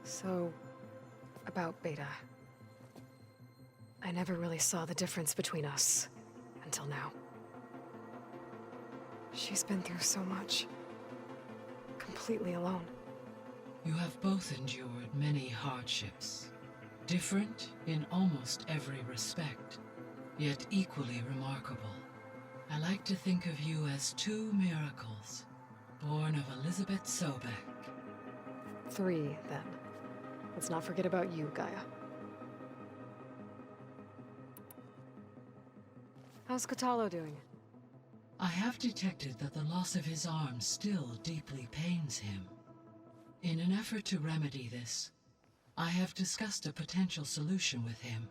So, about Beta. I never really saw the difference between us, until now. She's been through so much. Completely alone. You have both endured many hardships. Different in almost every respect, yet equally remarkable. I like to think of you as two miracles, born of Elizabeth Sobek. 3, then. Let's not forget about you, Gaia. How's Katalo doing? I have detected that the loss of his arm still deeply pains him. In an effort to remedy this, I have discussed a potential solution with him.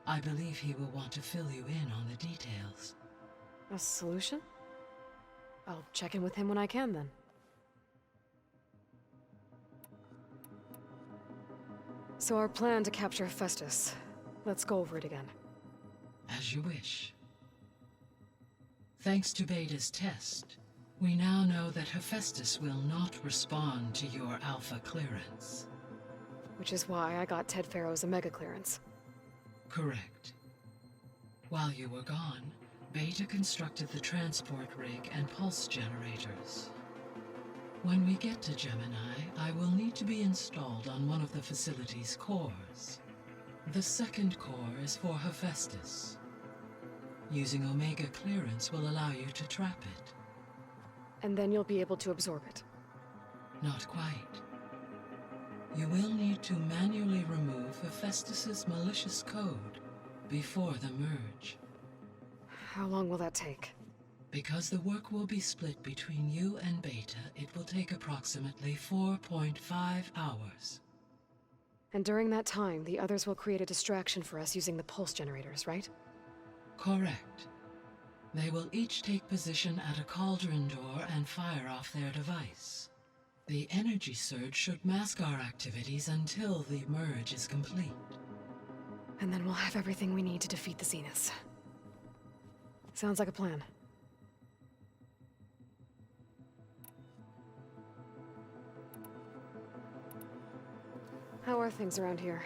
I believe he will want to fill you in on the details. A solution? I'll check in with him when I can, then. So our plan to capture Festus. Let's go over it again. As you wish. Thanks to Beta's test, we now know that Hephaestus will not respond to your Alpha clearance. Which is why I got Ted Farrow's Omega clearance. Correct. While you were gone, Beta constructed the transport rig and pulse generators. When we get to Gemini, I will need to be installed on one of the facility's cores. The second core is for Hephaestus. Using Omega clearance will allow you to trap it. And then you'll be able to absorb it. Not quite. You will need to manually remove Hephaestus's malicious code before the merge. How long will that take? Because the work will be split between you and Beta, it will take approximately 4.5 hours. And during that time, the others will create a distraction for us using the pulse generators, right? Correct. They will each take position at a cauldron door and fire off their device. The energy surge should mask our activities until the merge is complete. And then we'll have everything we need to defeat the Zeniths. Sounds like a plan. How are things around here?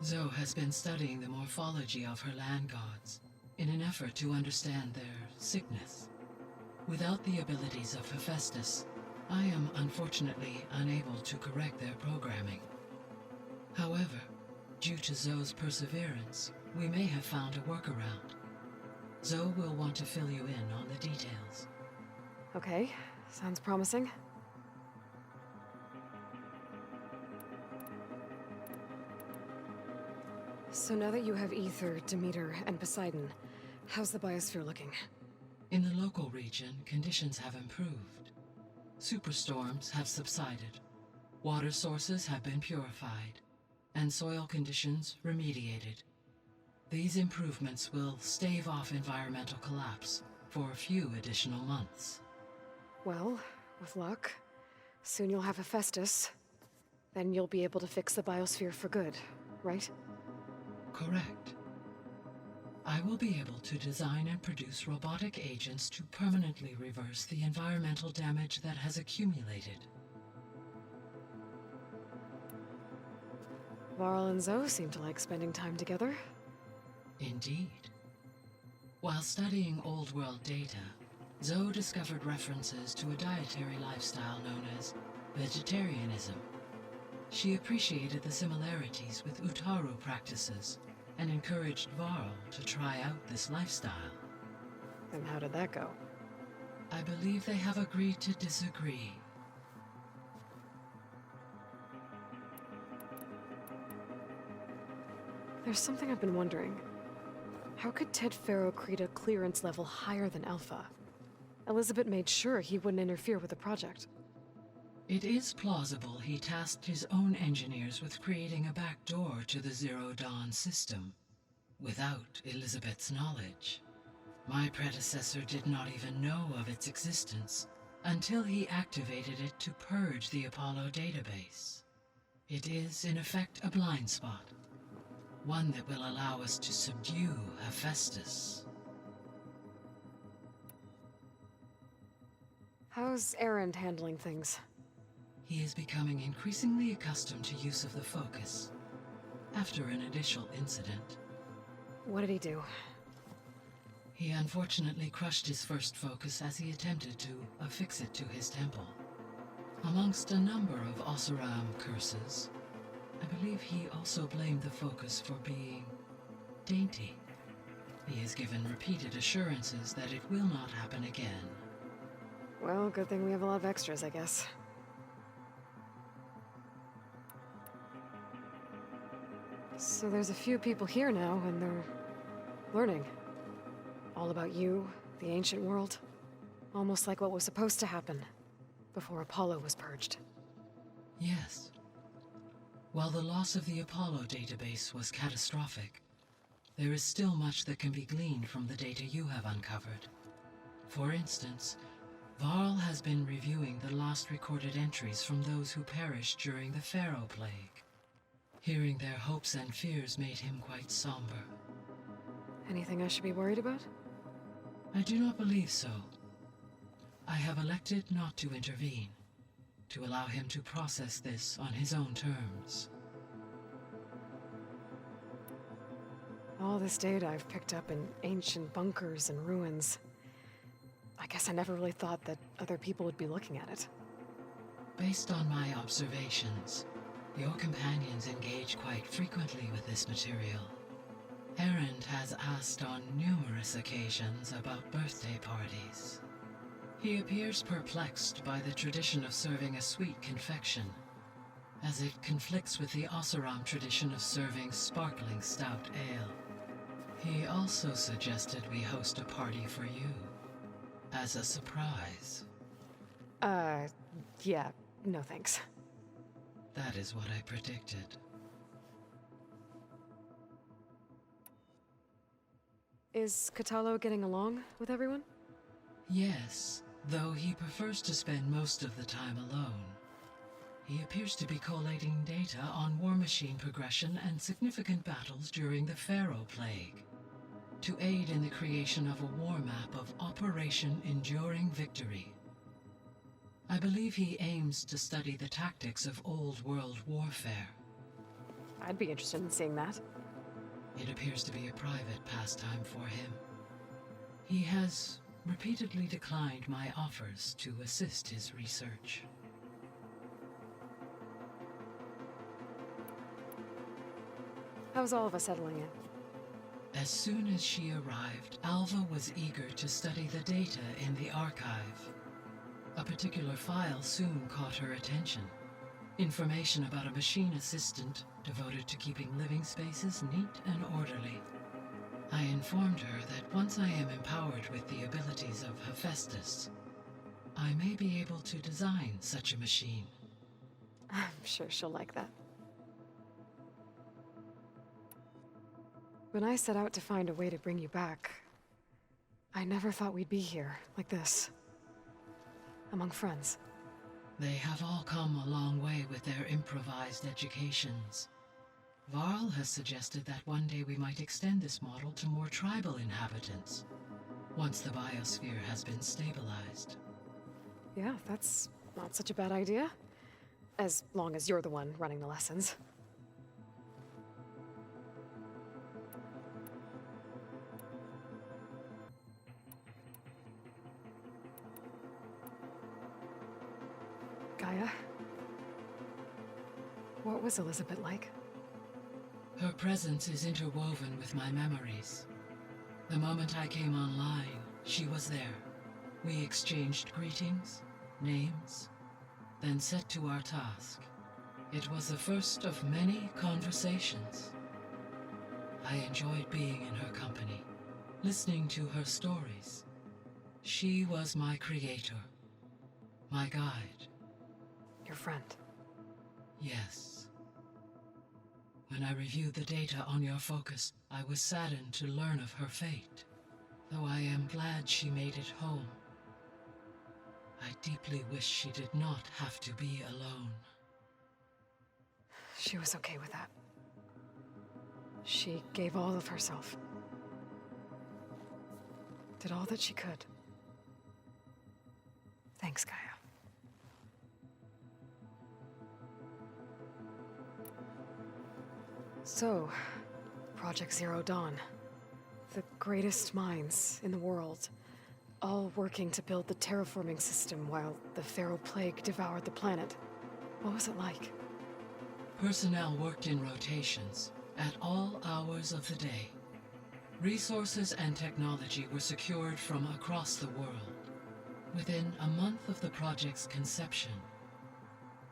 Zoe has been studying the morphology of her land gods in an effort to understand their sickness. Without the abilities of Hephaestus, I am unfortunately unable to correct their programming. However, due to Zoe's perseverance, we may have found a workaround. Zoe will want to fill you in on the details. Okay, sounds promising. So now that you have Ether, Demeter, and Poseidon, how's the biosphere looking? In the local region, conditions have improved. Superstorms have subsided, water sources have been purified, and soil conditions remediated. These improvements will stave off environmental collapse for a few additional months. Well, with luck, soon you'll have Hephaestus. Then you'll be able to fix the biosphere for good, right? Correct. I will be able to design and produce robotic agents to permanently reverse the environmental damage that has accumulated. Varl and Zoe seem to like spending time together. Indeed. While studying Old World data, Zoe discovered references to a dietary lifestyle known as vegetarianism. She appreciated the similarities with Utaru practices and encouraged Varl to try out this lifestyle. And how did that go? I believe they have agreed to disagree. There's something I've been wondering. How could Ted Farrow create a clearance level higher than Alpha? Elizabeth made sure he wouldn't interfere with the project. It is plausible he tasked his own engineers with creating a back door to the Zero Dawn system, without Elizabeth's knowledge. My predecessor did not even know of its existence until he activated it to purge the Apollo database. It is, in effect, a blind spot, one that will allow us to subdue Hephaestus. How's Erend handling things? he is becoming increasingly accustomed to use of the focus. After an initial incident, What did he do? he unfortunately crushed his first focus as he attempted to affix it to his temple. Amongst a number of Oseram curses, I believe he also blamed the focus for being dainty. He is given repeated assurances that it will not happen again. Well, good thing we have a lot of extras, I guess. So there's a few people here now, and they're learning. All about you, the ancient world. Almost like what was supposed to happen before Apollo was purged. Yes. While the loss of the Apollo database was catastrophic, there is still much that can be gleaned from the data you have uncovered. For instance, Varl has been reviewing the last recorded entries from those who perished during the Pharaoh Plague. Hearing their hopes and fears made him quite somber. Anything I should be worried about? I do not believe so. I have elected not to intervene, to allow him to process this on his own terms. All this data I've picked up in ancient bunkers and ruins. I guess I never really thought that other people would be looking at it. Based on my observations, your companions engage quite frequently with this material. Erend has asked on numerous occasions about birthday parties. He appears perplexed by the tradition of serving a sweet confection, as it conflicts with the Oseram tradition of serving sparkling stout ale. He also suggested we host a party for you, as a surprise. Yeah, no thanks. That is what I predicted. Is Katalo getting along with everyone? Yes, though he prefers to spend most of the time alone. He appears to be collating data on war machine progression and significant battles during the Pharaoh Plague, to aid in the creation of a war map of Operation Enduring Victory. I believe he aims to study the tactics of old world warfare. I'd be interested in seeing that. It appears to be a private pastime for him. He has repeatedly declined my offers to assist his research. How's all of us settling in? As soon as she arrived, Alva was eager to study the data in the archive. A particular file soon caught her attention. Information about a machine assistant devoted to keeping living spaces neat and orderly. I informed her that once I am empowered with the abilities of Hephaestus, I may be able to design such a machine. I'm sure she'll like that. When I set out to find a way to bring you back, I never thought we'd be here, like this. Among friends. They have all come a long way with their improvised educations. Varl has suggested that one day we might extend this model to more tribal inhabitants, once the biosphere has been stabilized. Yeah, that's not such a bad idea. As long as you're the one running the lessons. Gaia? What was Elizabeth like? Her presence is interwoven with my memories. The moment I came online, she was there. We exchanged greetings, names, then set to our task. It was the first of many conversations. I enjoyed being in her company, listening to her stories. She was my creator, my guide. Your friend. Yes. When I reviewed the data on your focus, I was saddened to learn of her fate, though I am glad she made it home. I deeply wish she did not have to be alone. She was okay with that. She gave all of herself. Did all that she could. Thanks, Gaia. So, Project Zero Dawn. The greatest minds in the world, all working to build the terraforming system while the Pharaoh Plague devoured the planet. What was it like? Personnel worked in rotations at all hours of the day. Resources and technology were secured from across the world. Within a month of the project's conception,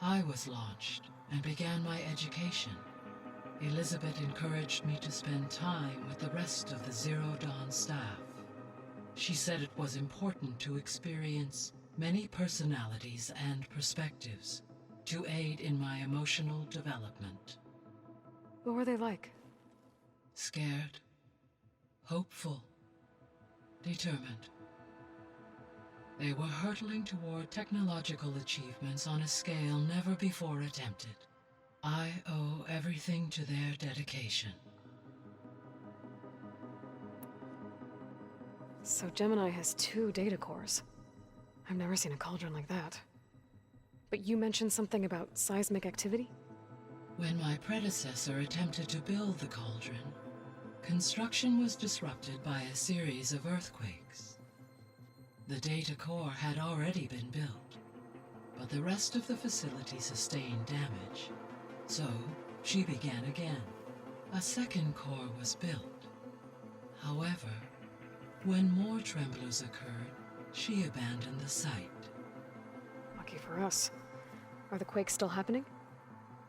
I was launched and began my education. Elizabeth encouraged me to spend time with the rest of the Zero Dawn staff. She said it was important to experience many personalities and perspectives to aid in my emotional development. What were they like? Scared, hopeful, determined. They were hurtling toward technological achievements on a scale never before attempted. I owe everything to their dedication. So Gemini has 2 data cores. I've never seen a cauldron like that. But you mentioned something about seismic activity? When my predecessor attempted to build the cauldron, construction was disrupted by a series of earthquakes. The data core had already been built, but the rest of the facility sustained damage. So, she began again. A second core was built. However, when more tremblers occurred, she abandoned the site. Lucky for us. Are the quakes still happening?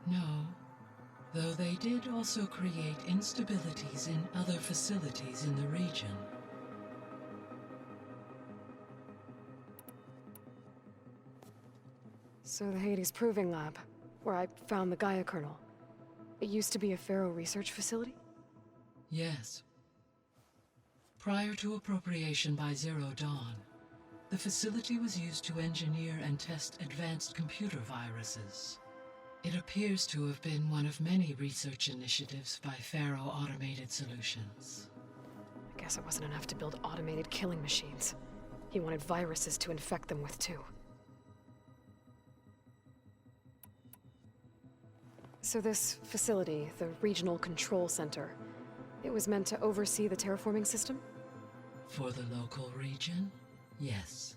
No, though they did also create instabilities in other facilities in the region. So the Hades Proving Lab, where I found the Gaia kernel. It used to be a Pharaoh research facility? Yes. Prior to appropriation by Zero Dawn, the facility was used to engineer and test advanced computer viruses. It appears to have been one of many research initiatives by Pharaoh Automated Solutions. I guess it wasn't enough to build automated killing machines. He wanted viruses to infect them with too. So this facility, the Regional Control Center, it was meant to oversee the terraforming system? For the local region, yes.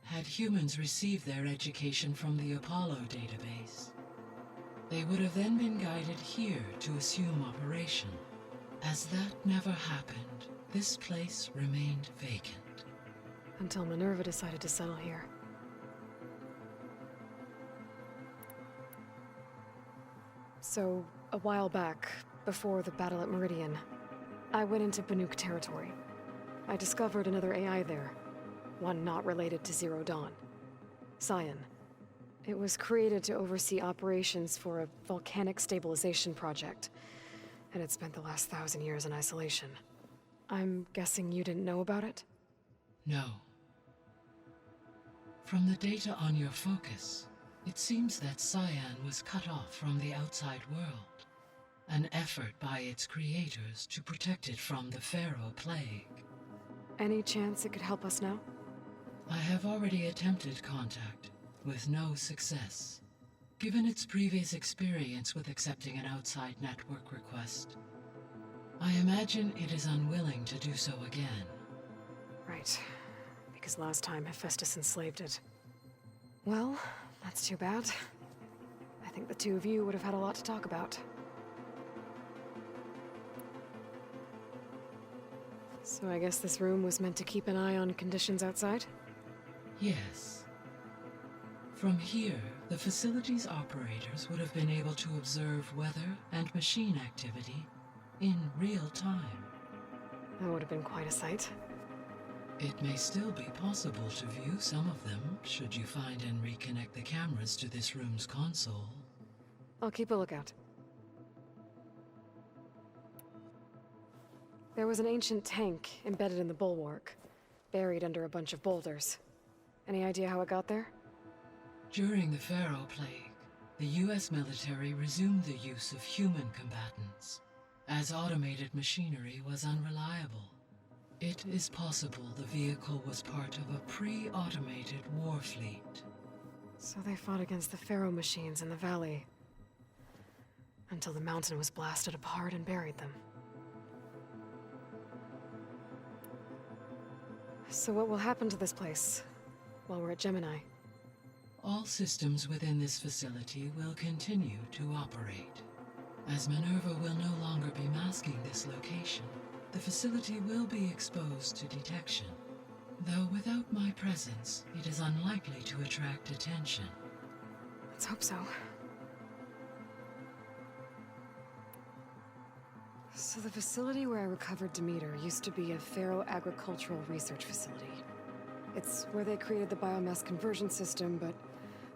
Had humans received their education from the Apollo database, they would have then been guided here to assume operation. As that never happened, this place remained vacant. Until Minerva decided to settle here. So, a while back, before the battle at Meridian, I went into Banuk territory. I discovered another AI there, one not related to Zero Dawn. Cyan. It was created to oversee operations for a volcanic stabilization project, and it spent the last 1,000 years in isolation. I'm guessing you didn't know about it? No. From the data on your focus, it seems that Cyan was cut off from the outside world, an effort by its creators to protect it from the Pharaoh Plague. Any chance it could help us now? I have already attempted contact, with no success. Given its previous experience with accepting an outside network request, I imagine it is unwilling to do so again. Right. Because last time Hephaestus enslaved it. Well, that's too bad. I think the two of you would have had a lot to talk about. So I guess this room was meant to keep an eye on conditions outside? Yes. From here, the facility's operators would have been able to observe weather and machine activity in real time. That would have been quite a sight. It may still be possible to view some of them, should you find and reconnect the cameras to this room's console. I'll keep a lookout. There was an ancient tank embedded in the bulwark, buried under a bunch of boulders. Any idea how it got there? During the Pharaoh Plague, the US military resumed the use of human combatants, as automated machinery was unreliable. It is possible the vehicle was part of a pre-automated war fleet. So they fought against the Pharaoh machines in the valley. until the mountain was blasted apart and buried them. So what will happen to this place while we're at Gemini? All systems within this facility will continue to operate. As Minerva will no longer be masking this location, the facility will be exposed to detection. Though without my presence, it is unlikely to attract attention. Let's hope so. So the facility where I recovered Demeter used to be a Pharaoh agricultural research facility. It's where they created the biomass conversion system, but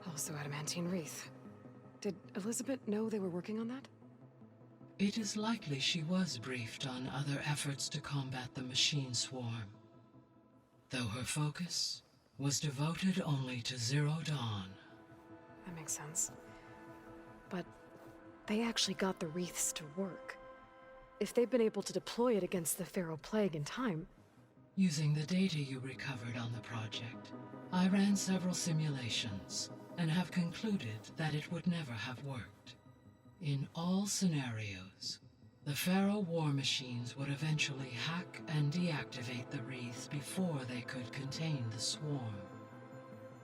also adamantine wreath. Did Elizabeth know they were working on that? It is likely she was briefed on other efforts to combat the machine swarm, though her focus was devoted only to Zero Dawn. That makes sense. But they actually got the wreaths to work. If they've been able to deploy it against the Pharaoh Plague in time... Using the data you recovered on the project, I ran several simulations and have concluded that it would never have worked. In all scenarios, the Pharaoh war machines would eventually hack and deactivate the wreaths before they could contain the swarm.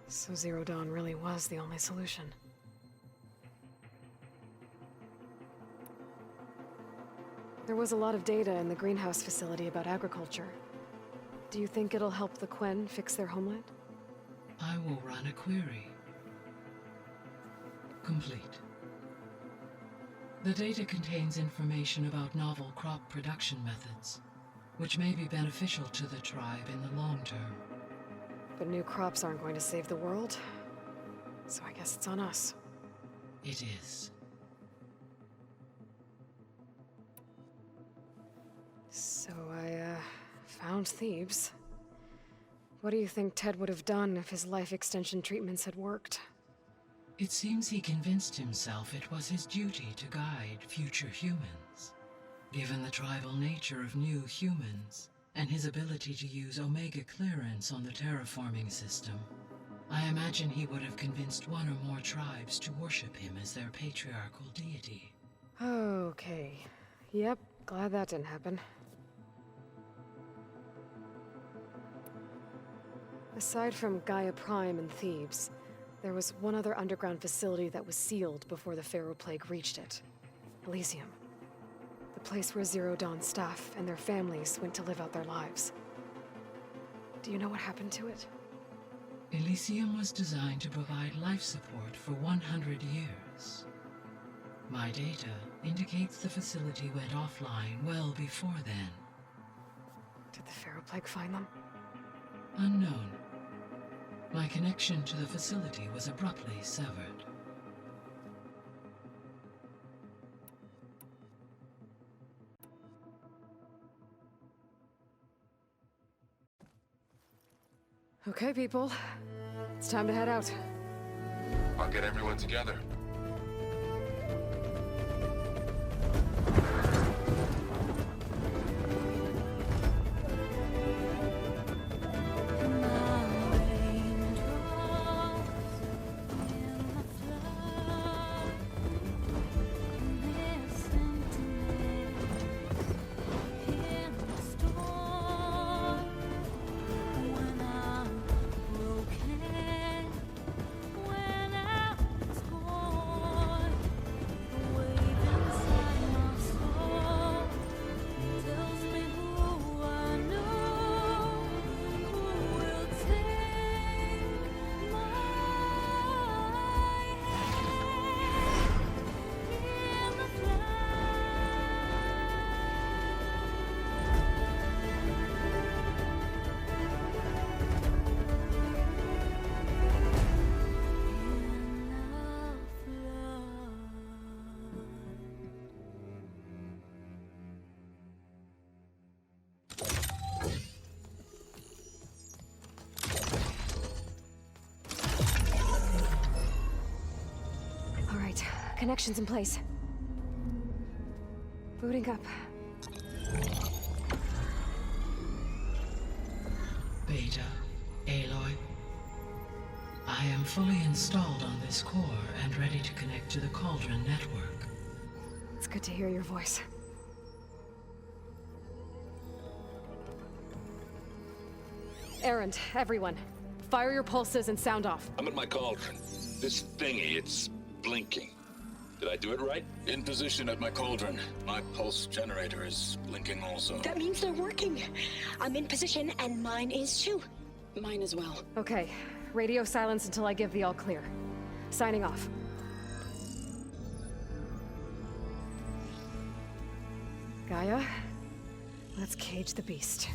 So Zero Dawn really was the only solution. There was a lot of data in the greenhouse facility about agriculture. Do you think it'll help the Quen fix their homeland? I will run a query. Complete. The data contains information about novel crop production methods, which may be beneficial to the tribe in the long term. But new crops aren't going to save the world, so I guess it's on us. It is. So I, found Thebes. What do you think Ted would have done if his life extension treatments had worked? It seems he convinced himself it was his duty to guide future humans. Given the tribal nature of new humans, and his ability to use Omega clearance on the terraforming system, I imagine he would have convinced one or more tribes to worship him as their patriarchal deity. Okay. Yep, glad that didn't happen. Aside from Gaia Prime and Thebes, there was one other underground facility that was sealed before the Pharaoh Plague reached it. Elysium. The place where Zero Dawn staff and their families went to live out their lives. Do you know what happened to it? Elysium was designed to provide life support for 100 years. My data indicates the facility went offline well before then. Did the Pharaoh Plague find them? Unknown. My connection to the facility was abruptly severed. Okay, people. It's time to head out. I'll get everyone together. Connections in place. Booting up. Beta, Aloy. I am fully installed on this core and ready to connect to the Cauldron network. good to hear your voice. Errand, everyone. Fire your pulses and sound off. I'm at my cauldron. This thingy, it's blinking. Did I do it right? In position at my cauldron. My pulse generator is blinking also. That means they're working. I'm in position, and mine is too. Mine as well. Okay. Radio silence until I give the all clear. Signing off. Gaia, let's cage the beast.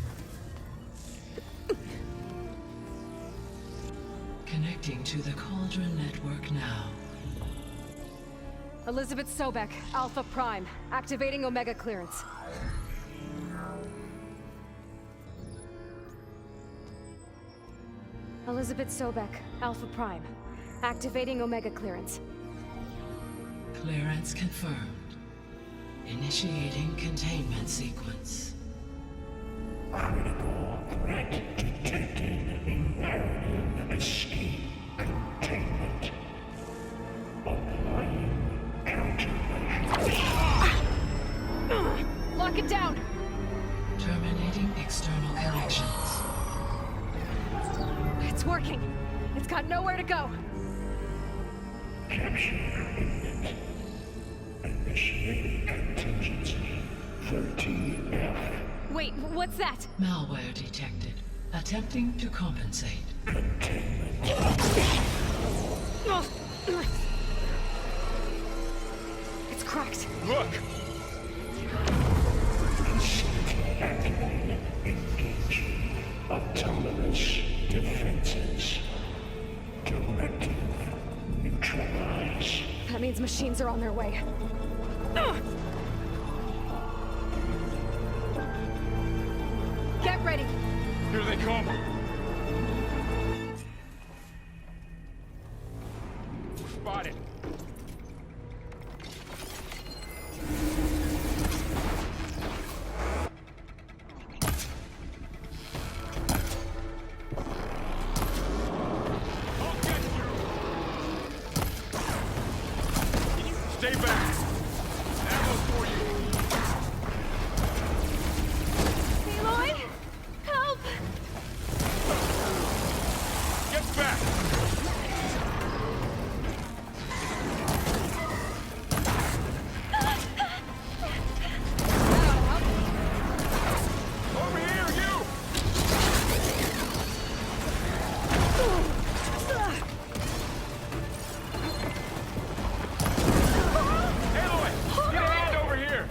Connecting to the Cauldron network now. Elizabeth Sobek, Alpha Prime, activating Omega clearance. Elizabeth Sobek, Alpha Prime, activating Omega clearance. Clearance confirmed. Initiating containment sequence. Critical threat detected. Imperative escape containment. Applying countermeasures. Lock it down! Terminating external connections. It's working. It's got nowhere to go. Capture imminent. Initiating contingency 13F. Wait, what's that? Malware detected. Attempting to compensate. It's cracked. Look! Facility activated. Engaging autonomous defenses. Directive neutralize. That means machines are on their way. Get ready! Here they come! Spotted! I'll get you! Stay back! Ammo for you! Aloy! Help! Get back! Over here, you! Aloy! Get a hand over here!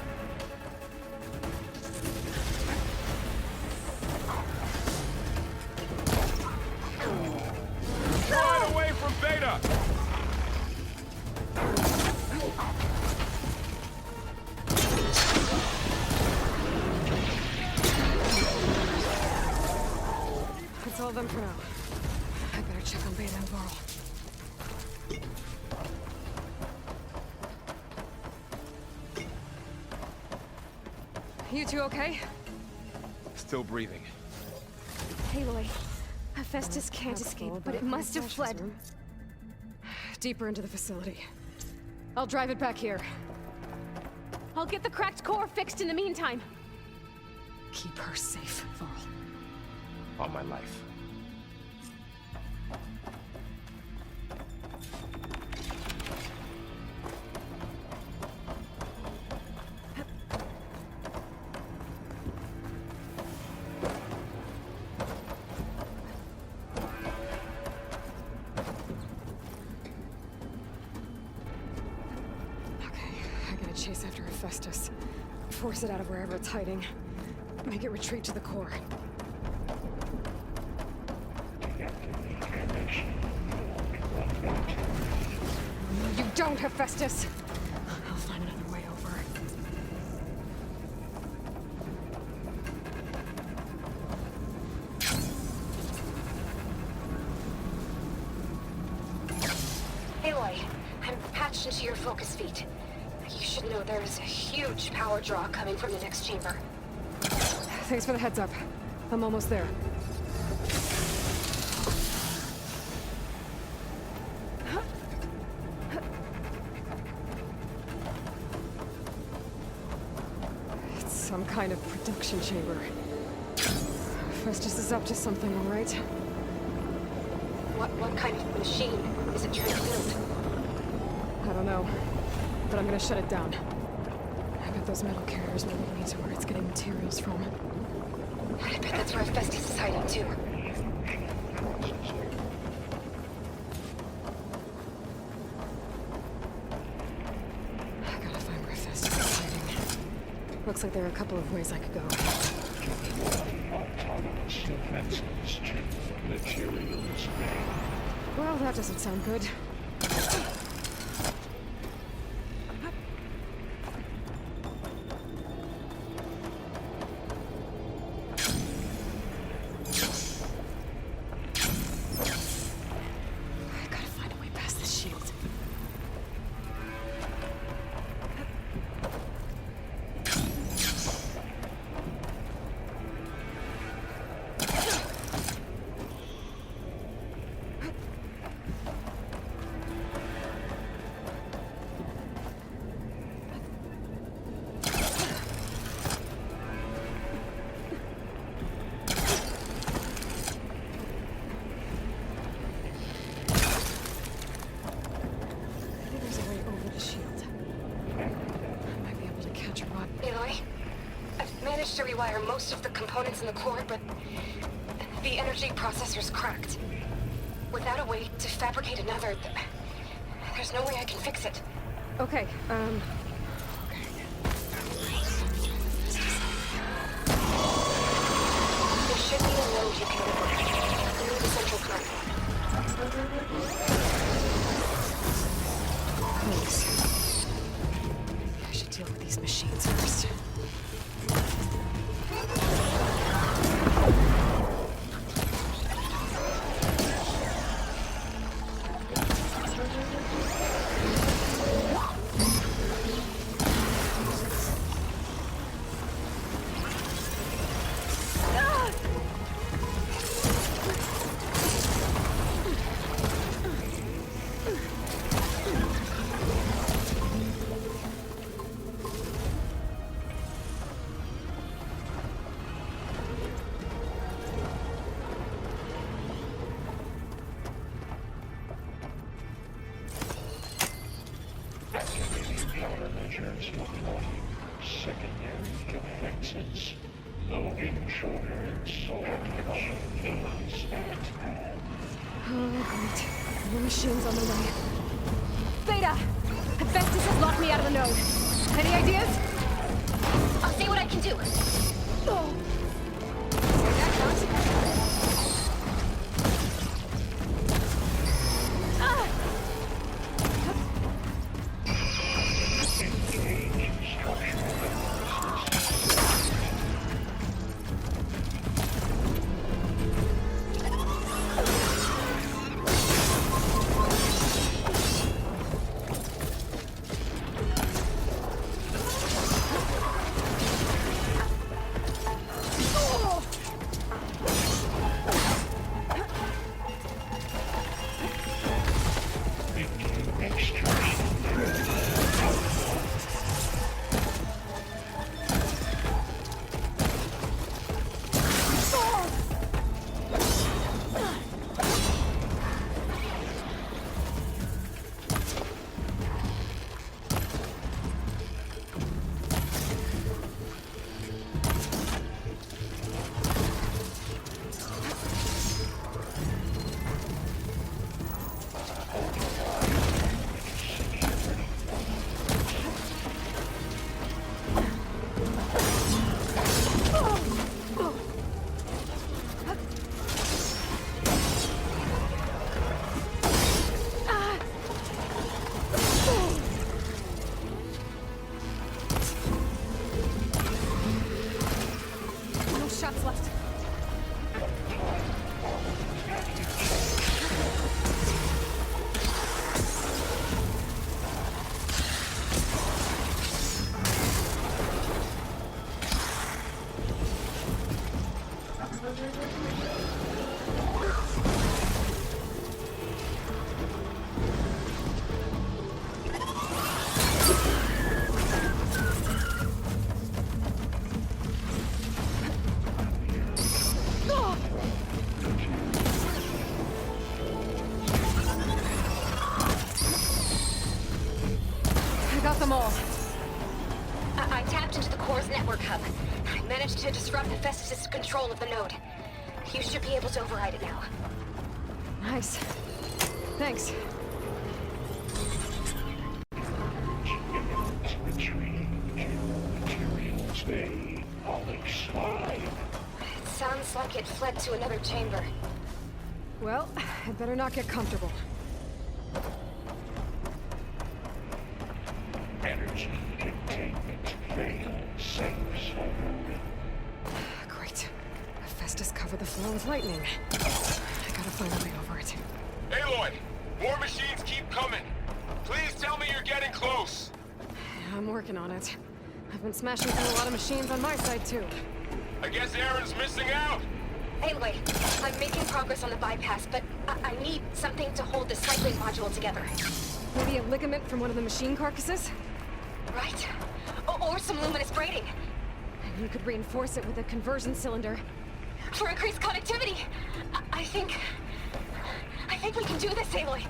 Run away from Beta! That's all of them for now. I better check on Beta and Varl. You two okay? Still breathing. Aloy, Hephaestus can't escape, but it must have fled deeper into the facility. I'll drive it back here. I'll get the cracked core fixed in the meantime. Keep her safe, Varl. On my life. Okay, I gotta chase after Hephaestus. Force it out of wherever it's hiding. Make it retreat to the core. Deactivate connection. You don't, Hephaestus! I'll find another way over. Aloy, I'm patched into your focus feed. You should know there's a huge power draw coming from the next chamber. Thanks for the heads up. I'm almost there. kind of production chamber. Festus is up to something, all right? What kind of machine is it trying to build? I don't know, but I'm gonna shut it down. I bet those metal carriers will lead me to where it's getting materials from. I bet that's where Festus is hiding too. I gotta find where Festus is hiding. Looks like there are a couple of ways I could go. Autonomous defenses to materials. Well, that doesn't sound good. I gotta find a way past this shield. Maybe there's a way over the shield. I might be able to catch a rod. Aloy, I've managed to rewire most of the components in the core, but the energy processor's cracked. Without a way to fabricate another, there's no way I can fix it. Okay, There should be a node you can open near the central current. close. I should deal with these machines first. Activating countermeasures deploying secondary defenses. Loading shoulders. Orbital phase at. Oh, great. More machines on the way. Beta! Festus has locked me out of the node. Any ideas? I'll see what I can do. Oh. Engage structural them all. I tapped into the core's network hub. I managed to disrupt Hephaestus' control of the node. You should be able to override it now. Nice. Thanks. Materials they Alex 5. It sounds like it fled to another chamber. Well, I'd better not get comfortable. Energy containment failed. Safe zone. Great. Hephaestus covered the floor with lightning. I gotta find a way over it. Aloy! More machines keep coming! Please tell me you're getting close! I'm working on it. I've been smashing through a lot of machines on my side, too. I guess Aaron's missing out! Anyway, I'm making progress on the bypass, but I need something to hold the cycling module together. Maybe a ligament from one of the machine carcasses? Right? Or some luminous braiding. And you could reinforce it with a conversion cylinder. For increased connectivity! I think we can do this, Aloy.